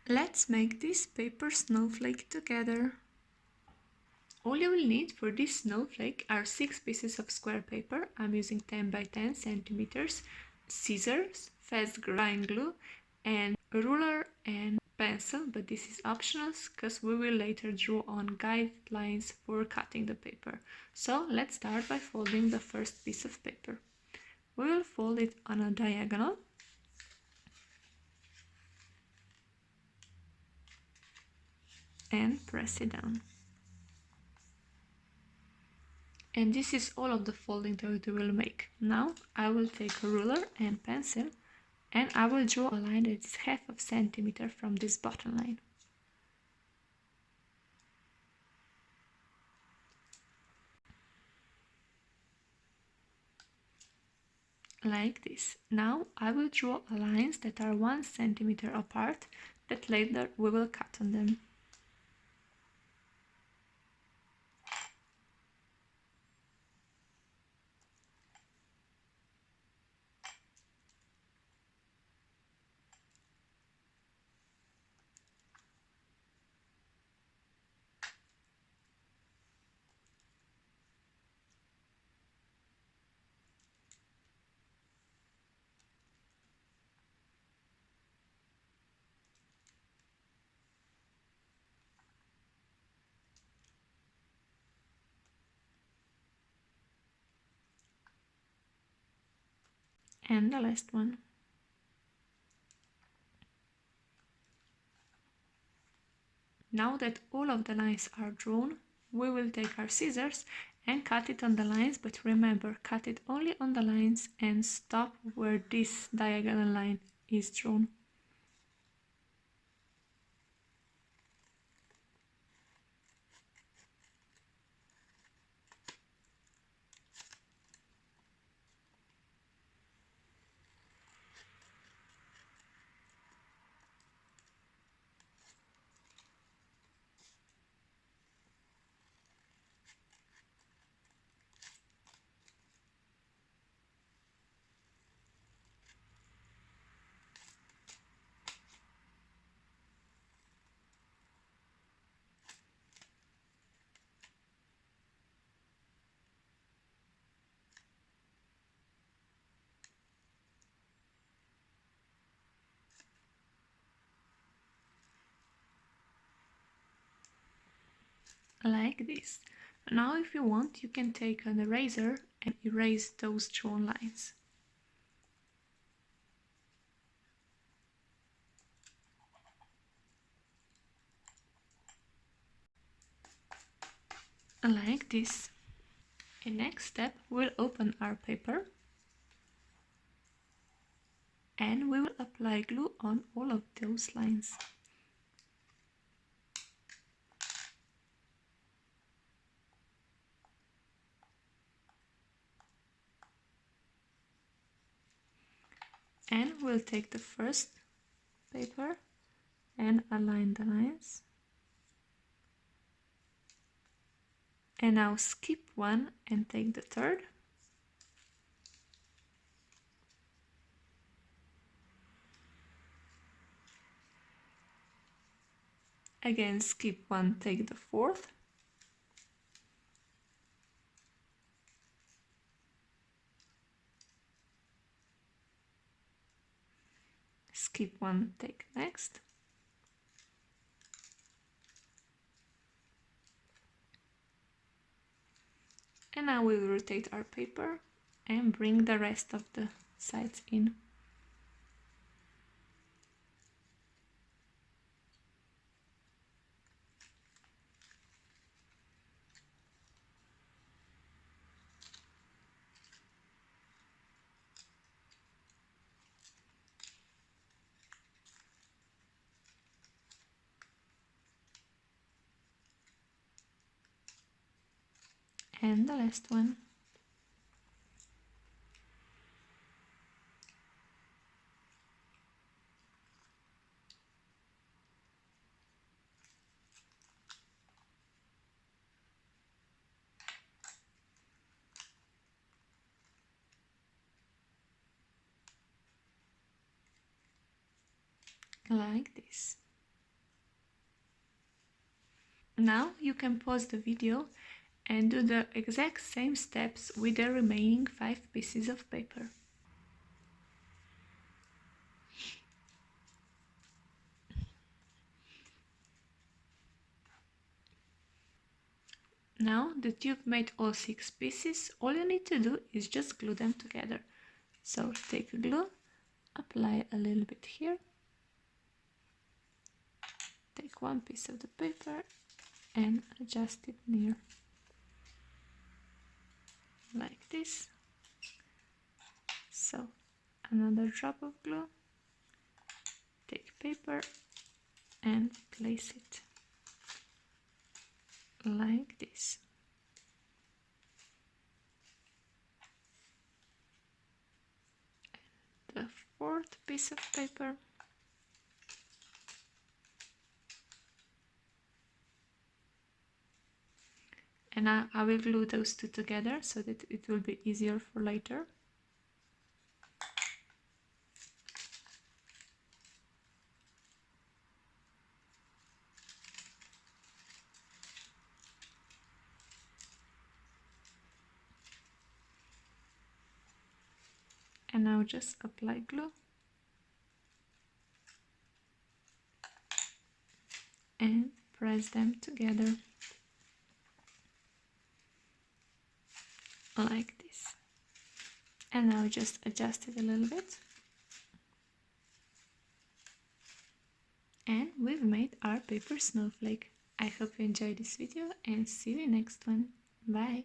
Let's make this paper snowflake together. All you will need for this snowflake are 6 pieces of square paper. I'm using 10 by 10 centimeters, scissors, fast drying glue, and a ruler and pencil, but this is optional because we will later draw on guidelines for cutting the paper. So let's start by folding the first piece of paper. We will fold it on a diagonal and press it down. And this is all of the folding that we will make. Now I will take a ruler and pencil and I will draw a line that is 1/2 centimeter from this bottom line. Like this. Now I will draw lines that are 1 centimeter apart that later we will cut on them. And the last one. Now that all of the lines are drawn, we will take our scissors and cut it on the lines, but remember, cut it only on the lines and stop where this diagonal line is drawn. Like this. Now if you want, you can take an eraser and erase those drawn lines. Like this. And next step, we'll open our paper and we will apply glue on all of those lines. And we'll take the first paper and align the lines. And now skip one and take the third. Again, skip one, take the fourth. Skip one, take next. And now we will rotate our paper and bring the rest of the sides in. And the last one. Like this. Now you can pause the video and do the exact same steps with the remaining 5 pieces of paper. Now that you've made all 6 pieces, all you need to do is just glue them together. So take glue, apply a little bit here, take one piece of the paper and adjust it near, like this. So another drop of glue, take paper and place it like this. The 4th piece of paper, and I will glue those two together so that it will be easier for later. And now just apply glue and press them together like this. And now just adjust it a little bit. And we've made our paper snowflake. I hope you enjoyed this video and see you in the next one. Bye!